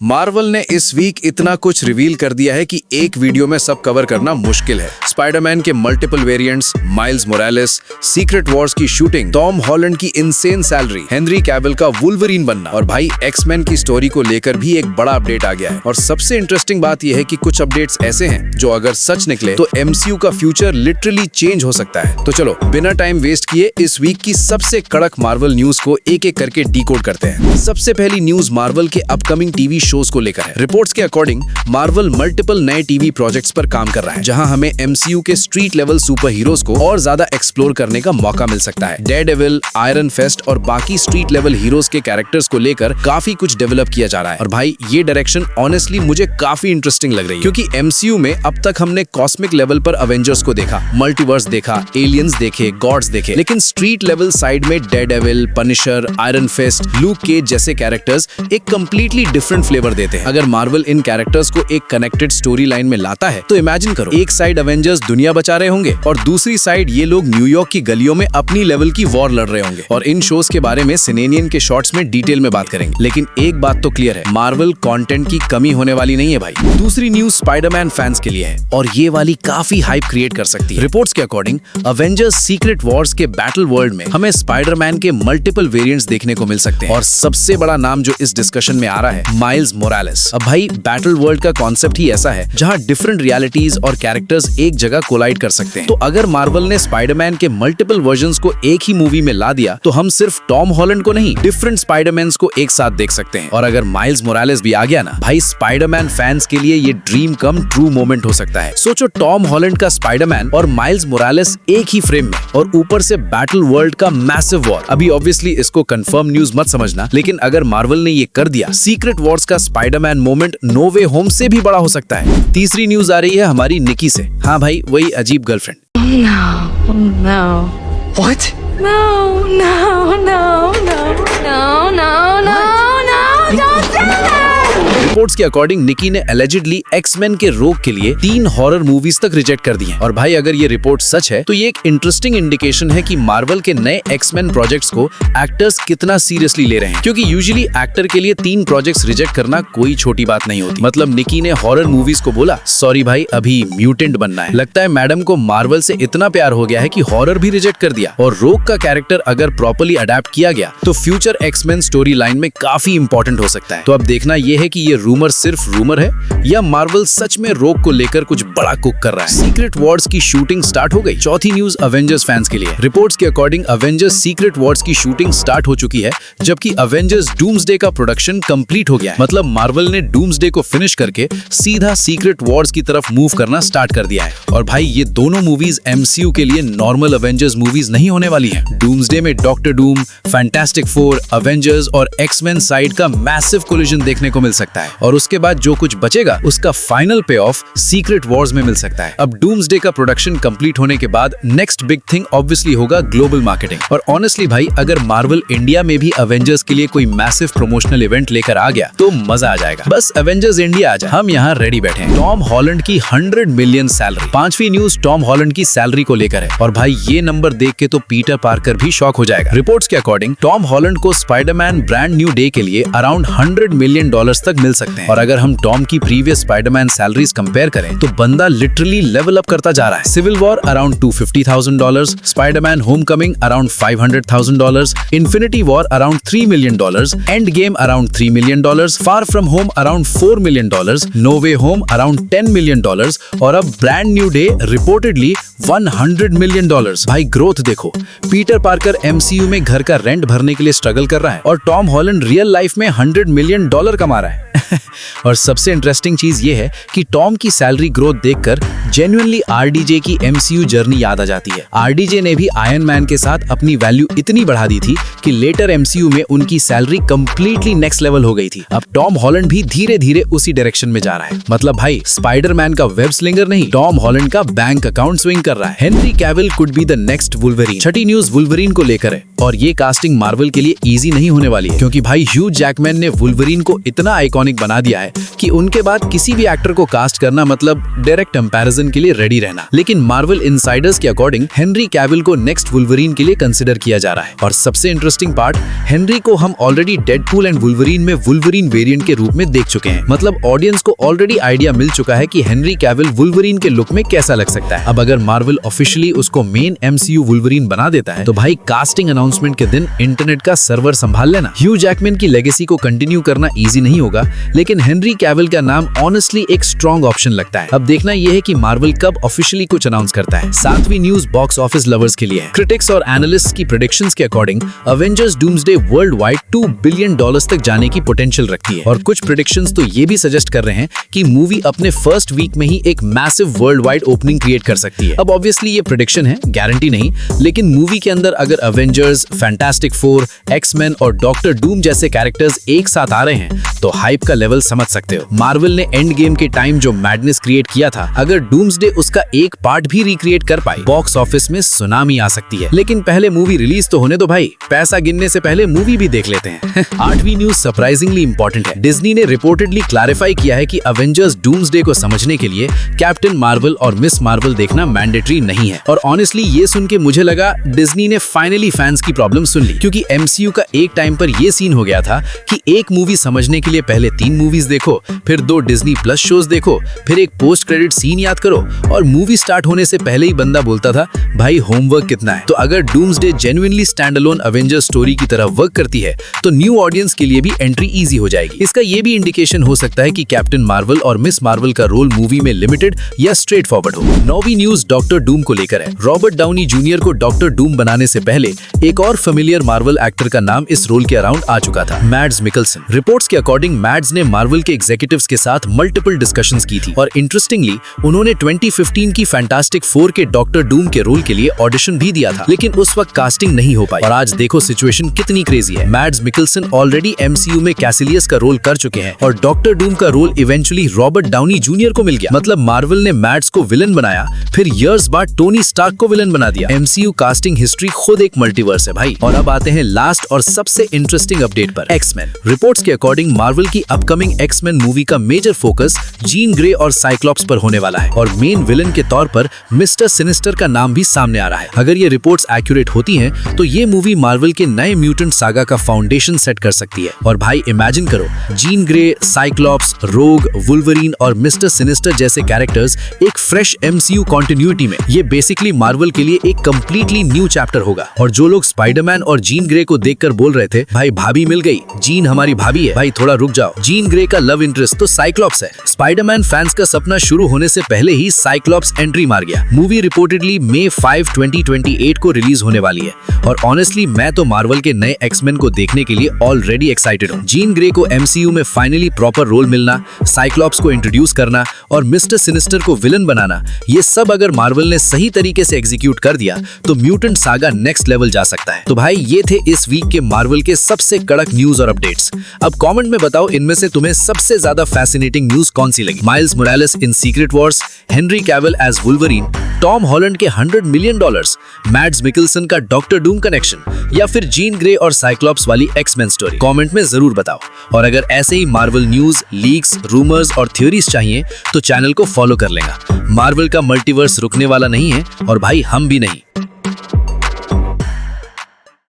Marvel ने इस week इतना कुछ रिवील कर दिया है कि एक वीडियो में सब कवर करना मुश्किल है। स्पाइडरमैन के multiple variants, miles Morales, secret Wars की शूटिंग, टॉम हॉलैंड की इनसेन सैलरी, हेनरी कैविल का वुल्वरीन बनना और भाई एक्समैन की स्टोरी को लेकर भी एक बड़ा अपडेट आ गया है। और सबसे इंटरेस्टिंग बात यह है कि कुछ अपडेट्स ऐसे हैं जो अगर सच निकले तो MCU का फ्यूचर लिटरली चेंज हो सकता है। तो चलो बिना टाइम वेस्ट किए इस वीक की सबसे कड़क मार्वल न्यूज को एक एक करके डिकोड करते हैं। सबसे पहली न्यूज मार्वल के अपकमिंग टीवी शोज को लेकर है। रिपोर्ट्स के अकॉर्डिंग मार्वल मल्टीपल नए टीवी प्रोजेक्ट्स पर काम कर रहा है, जहां हमें MCU के स्ट्रीट लेवल सुपर हीरोज को और ज्यादा एक्सप्लोर करने का मौका मिल सकता है। डेयरडेविल, आयरन फेस्ट और बाकी स्ट्रीट लेवल हीरोज के कैरेक्टर्स को लेकर काफी कुछ डेवलप किया जा रहा है। और भाई ये डायरेक्शन ऑनेस्टली मुझे काफी इंटरेस्टिंग लग रही है, क्योंकि MCU में अब तक हमने कॉस्मिक लेवल पर अवेंजर्स को देखा, मल्टीवर्स देखा, एलियंस देखे, गॉड्स देखे, लेकिन स्ट्रीट लेवल साइड में Daredevil, Punisher, Iron Fist, Luke Cage जैसे कैरेक्टर्स एक कंप्लीटली डिफरेंट फ्लेवर देते हैं। अगर मार्वल इन कैरेक्टर्स को एक कनेक्टेड स्टोरी लाइन में लाता है तो इमेजिन करो, एक साइड अवेंजर्स दुनिया बचा रहे होंगे और दूसरी साइड ये लोग न्यूयॉर्क की गलियों में अपनी लेवल की वॉर लड़ रहे होंगे। और इन शोज के बारे में सिनेनियन के शॉर्ट्स में डिटेल में बात करेंगे, लेकिन एक बात तो क्लियर है, मार्वल कंटेंट की कमी होने वाली नहीं है भाई। दूसरी न्यूज स्पाइडरमैन फैंस के लिए है और ये वाली काफी हाइप क्रिएट कर सकती है। रिपोर्ट्स के अकॉर्डिंग अवेंजर्स सीक्रेट वॉर्स के बैटल वर्ल्ड में हमें स्पाइडरमैन के मल्टीपल वेरिएंट्स देखने को मिल सकते हैं। और सबसे बड़ा नाम जो इस डिस्कशन में आ रहा है, माइल्स मोरालेस। अब भाई बैटल वर्ल्ड का कॉन्सेप्ट ही ऐसा है जहां डिफरेंट रियलिटीज और कैरेक्टर्स एक जगह कोलाइड कर सकते हैं। तो अगर मार्वल ने स्पाइडरमैन के मल्टीपल वर्जन्स को एक ही मूवी में ला दिया तो हम सिर्फ टॉम हॉलैंड को नहीं, डिफरेंट स्पाइडरमैन्स को एक साथ देख सकते हैं। और अगर माइल्स मोरालेस भी आ गया ना भाई, स्पाइडरमैन फैंस के लिए ये ड्रीम कम ट्रू मोमेंट हो सकता है। सोचो टॉम हॉलैंड का स्पाइडरमैन और माइल्स मोरालेस एक ही फ्रेम में और ऊपर से बैटल वर्ल्ड का मैसिव वॉर। अभी ऑब्वियसली इसको कंफर्म न्यूज मत समझना, लेकिन अगर मार्वल ने ये कर दिया, सीक्रेट वॉर्स का Spiderman moment no Way home से भी बड़ा हो सकता है। तीसरी न्यूज आ रही है हमारी निकी से। हाँ भाई, वही अजीब girlfriend. No. What? No, no, no, no, no, no, no, no, don't do that! Reports के अकॉर्डिंग निकी ने एलिजिडली एक्समैन के रोग के लिए 3 हॉरर मूवीज तक रिजेक्ट कर दी हैं। और भाई अगर ये रिपोर्ट सच है तो ये एक इंटरेस्टिंग इंडिकेशन है कि मार्वल के नए एक्समैन प्रोजेक्ट्स को एक्टर्स कितना सीरियसली ले रहे हैं, क्योंकि यूजुअली एक्टर के लिए 3 प्रोजेक्ट्स रिजेक्ट करना कोई छोटी बात नहीं होती। मतलब निकी ने हॉरर मूवीज को बोला, सॉरी भाई अभी म्यूटेंट बनना है। लगता है मैडम को मार्वल से इतना प्यार हो गया है कि हॉरर भी रिजेक्ट कर दिया। और रोग का कैरेक्टर अगर प्रॉपर्ली अडेप्ट किया गया तो फ्यूचर एक्समैन स्टोरी लाइन में काफी इंपॉर्टेंट हो सकता है। तो अब देखना ये है कि ये रूमर सिर्फ रूमर है या मार्वल सच में रोग को लेकर कुछ बड़ा कुक कर रहा है। सीक्रेट वॉर्स की शूटिंग स्टार्ट हो गई। चौथी न्यूज अवेंजर्स फैंस के लिए। रिपोर्ट्स के अकॉर्डिंग अवेंजर्स सीक्रेट वॉर्स की शूटिंग स्टार्ट हो चुकी है, जबकि अवेंजर्स डूम्सडे का प्रोडक्शन कंप्लीट हो गया है। मतलब मार्वल ने डूम्सडे को फिनिश करके सीधा सीक्रेट वॉर्स की तरफ मूव करना स्टार्ट कर दिया है। और भाई ये दोनों मूवीज MCU के लिए नॉर्मल अवेंजर्स मूवीज नहीं होने वाली हैं। डूम्सडे में doctor Doom, fantastic four, Avengers और एक्समैन साइड का मैसिव कोलिजन देखने को मिल सकता है। और उसके बाद जो कुछ बचेगा उसका फाइनल पे ऑफ सीक्रेट वॉर्स में मिल सकता है। अब डूम्सडे का प्रोडक्शन कंप्लीट होने के बाद नेक्स्ट बिग थिंग ऑब्वियसली होगा ग्लोबल मार्केटिंग। और ऑनेस्टली भाई अगर मार्वल इंडिया में भी अवेंजर्स के लिए कोई मैसिव प्रमोशनल इवेंट लेकर आ गया तो मजा आ जाएगा। बस अवेंजर्स इंडिया आ जाए, हम यहाँ रेडी बैठे हैं। टॉम हॉलैंड की 100 मिलियन सैलरी। 5वीं न्यूज टॉम हॉलैंड की सैलरी को लेकर है और भाई ये नंबर देख के तो पीटर पार्कर भी शॉक हो जाएगा। रिपोर्ट्स के अकॉर्डिंग टॉम हॉलैंड को स्पाइडरमैन ब्रांड न्यू डे के लिए अराउंड $100 मिलियन तक मिल सकते हैं। और अगर हम टॉम की प्रीवियस स्पाइडरमैन सैलरीज कंपेयर करें तो बंदा लिटरली लेवल अप करता जा रहा है। Civil War around $250,000, Spiderman Homecoming around $500,000, Infinity War around $3 million, Endgame around $3 million, Far From Home around $4 million, No Way Home around $10 million और अब Brand New Day reportedly $100 million. भाई growth देखो, Peter Parker MCU में घर का rent भरने के लिए स्ट्रगल कर रहा है और टॉम हॉलैंड रियल लाइफ में $100 मिलियन कमा रहा है। और सबसे इंटरेस्टिंग चीज ये है कि टॉम की सैलरी ग्रोथ देखकर जेन्युइनली RDJ की MCU जर्नी याद आ जाती है। RDJ ने भी आयरन मैन के साथ अपनी वैल्यू इतनी बढ़ा दी थी कि लेटर MCU में उनकी सैलरी कंप्लीटली नेक्स्ट लेवल हो गई थी। अब टॉम हॉलैंड भी धीरे धीरे उसी डायरेक्शन में जा रहा है। मतलब भाई स्पाइडरमैन का वेब स्लिंगर नहीं, टॉम हॉलैंड का बैंक अकाउंट स्विंग कर रहा है। Henry Cavill could be the next Wolverine. Chhathi news Wolverine को लेकर है और ये कास्टिंग मार्वल के लिए इजी नहीं होने वाली है, क्योंकि भाई ह्यू जैकमैन ने वुल्वरीन को इतना आइकॉनिक बना दिया है कि उनके बाद किसी भी एक्टर को कास्ट करना मतलब डायरेक्ट कंपैरिजन के लिए रेडी रहना। लेकिन मार्वल इनसाइडर्स के अकॉर्डिंग हेनरी कैविल को नेक्स्ट वुल्वरीन के लिए कंसिडर किया जा रहा है। और सबसे इंटरेस्टिंग पार्ट, हेनरी को हम ऑलरेडी डेडपूल एंड वुल्वरीन में वुल्वरीन वेरिएंट के रूप में देख चुके हैं। मतलब ऑडियंस को ऑलरेडी आइडिया मिल चुका है कि हेनरी कैविल वुल्वरीन के लुक में कैसा लग सकता है। अब अगर मार्वल ऑफिशियली उसको मेन MCU वुल्वरीन बना देता है तो भाई कास्टिंग अनाउंसमेंट के दिन इंटरनेट का सर्वर संभाल लेना। ह्यू जैकमैन की लेगेसी को कंटिन्यू करना इजी नहीं होगा, लेकिन हेनरी कैविल का नाम ऑनेस्टली एक स्ट्रॉन्ग ऑप्शन लगता है। अब देखना यह है कि मार्वल कब ऑफिशियली कुछ अनाउंस करता है। सातवीं न्यूज बॉक्स ऑफिस लवर्स के लिए है। क्रिटिक्स और एनालिस्ट्स की प्रेडिक्शंस के according Avengers doomsday world wide $2 billion तक जाने की पोटेंशियल रखती है। और कुछ प्रेडिक्शंस तो ये भी सजेस्ट कर रहे हैं कि मूवी अपने फर्स्ट वीक में ही एक massive world wide opening create कर सकती है। अब ऑब्वियसली ये प्रेडिक्शन है, गारंटी नहीं, लेकिन मूवी के अंदर अगर अवेंजर्स, फैंटास्टिक फोर, एक्समैन और डॉक्टर डूम जैसे कैरेक्टर्स एक साथ आ रहे हैं तो हाइप का लेवल समझ सकते हो। मार्वल ने एंड गेम के टाइम जो मैडनेस क्रिएट किया था, अगर डूम्सडे उसका एक पार्ट भी रिक्रिएट कर पाए, बॉक्स ऑफिस में सुनामी आ सकती है। लेकिन पहले मूवी रिलीज तो होने दो भाई, पैसा गिनने से पहले मूवी भी देख लेते हैं। आठवीं न्यूज सरप्राइजिंगली इंपॉर्टेंट है। डिज्नी ने रिपोर्टेडली क्लैरिफाई किया है कि अवेंजर्स डूम्सडे को समझने के लिए कैप्टन मार्वल और मिस मार्वल देखना मैंडेटरी नहीं है। और ऑनेस्टली ये सुन के मुझे लगा डिज्नी ने फाइनली फैंस की प्रॉब्लम सुन ली, क्योंकि MCU का एक टाइम पर ये सीन हो गया था कि एक मूवी समझने के लिए पहले 3 मूवीज देखो, फिर 2 डिज्नी प्लस शोज देखो, फिर एक पोस्ट क्रेडिट सीन याद करो, और मूवी स्टार्ट होने से पहले ही बंदा बोलता था भाई होमवर्क कितना है। तो अगर doomsday genuinely stand alone Avengers story की तरह वर्क करती है तो न्यू ऑडियंस के लिए भी एंट्री इजी हो जाएगी। इसका ये भी इंडिकेशन हो सकता है कि कैप्टन मार्वल और मिस मार्वल का रोल मूवी में लिमिटेड या स्ट्रेट फॉरवर्ड हो। 9वीं न्यूज डॉक्टर डूम को लेकर है। रॉबर्ट डाउनी जूनियर को डॉक्टर डूम बनाने से पहले एक और फेमिलियर मार्वल एक्टर का नाम इस रोल के अराउंड आ चुका था, मैड्स मिकल्सन। रिपोर्ट्स के अकॉर्डिंग मैड्स ने मार्वल के एग्जीक्यूटिव्स के साथ मल्टीपल डिस्कशंस की थी और इंटरेस्टिंगली उन्होंने 2015 की फैंटास्टिक फोर के डॉक्टर डूम के रोल के लिए ऑडिशन भी दिया था, लेकिन उस वक्त कास्टिंग नहीं हो पाई। और आज देखो सिचुएशन कितनी क्रेजी है। मैड्स मिकल्सन ऑलरेडी MCU में कैसिलियस का रोल कर चुके हैं और डॉक्टर डूम का role eventually Robert Downey Junior को मिल गया। मतलब मार्वल ने मैड्स को विलन बनाया, फिर इयर्स बाद टोनी स्टार्क को विलन बना दिया। MCU कास्टिंग हिस्ट्री खुद एक मल्टीवर्स है भाई। और अब आते हैं लास्ट और सबसे इंटरेस्टिंग अपडेट पर, एक्समैन। रिपोर्ट्स के अकॉर्डिंग मार्वल की अपकमिंग एक्समैन मूवी का मेजर फोकस जीन ग्रे और साइक्लॉप्स पर होने वाला है और मेन विलन के तौर पर मिस्टर सिनिस्टर का नाम भी सामने आ रहा है। अगर ये रिपोर्ट्स एक्यूरेट होती हैं तो ये मूवी मार्वल के नए म्यूटेंट सागा का फाउंडेशन सेट कर सकती है। और भाई इमेजिन करो, जीन ग्रे, साइक्लॉप्स, रोग, वुल्वरीन और मिस्टर सिनिस्टर जैसे कैरेक्टर्स एक फ्रेश MCU कंटिन्यूटी में। ये बेसिकली मार्वल के लिए एक कंप्लीटली न्यू चैप्टर होगा। और जो लोग स्पाइडरमैन और जीन ग्रे को देखकर बोल रहे थे भाई भाभी मिल गई, जीन हमारी भाभी है, भाई थोड़ा रुक जाओ, जीन ग्रे का लव इंटरेस्ट तो साइक्लॉप्स है। स्पाइडरमैन फैंस का सपना शुरू होने से पहले ही साइक्लॉप्स एंट्री मार गया। मूवी रिपोर्टेडली May 5, 2028 को रिलीज होने वाली है और ऑनेस्टली मैं तो मार्वल के नए एक्समैन को देखने के लिए ऑलरेडी एक्साइटेड हूँ। जीन ग्रे को MCU में फाइनली प्रॉपर रोल मिलना, साइक्लॉप्स को इंट्रोड्यूस करना और मिस्टर सिनिस्टर को विलन बनाना, ये सब अगर मार्वल ने सही तरीके से एग्जीक्यूट कर दिया तो म्यूटेंट सागा नेक्स्ट लेवल जा सकता है। तो भाई ये थे इस वीक के मार्वल के सबसे कड़क न्यूज और अपडेट्स। अब कमेंट में बताओ इनमें से तुम्हें सबसे ज्यादा फैसिनेटिंग न्यूज कौन सी लगी। Miles Morales in Secret Wars, Henry Cavill as Wolverine, Tom Holland के $100 मिलियन, मैड्स मिकल्सन का डॉक्टर डूम कनेक्शन, या फिर जीन ग्रे और साइक्लॉप्स वाली एक्समैन स्टोरी। कमेंट में जरूर बताओ। और अगर ऐसे ही मार्वल न्यूज, लीक्स, रूमर्स और थ्योरीज चाहिए तो चैनल को फॉलो कर लेगा। मार्वल का मल्टीवर्स रुकने वाला नहीं है और भाई हम भी नहीं।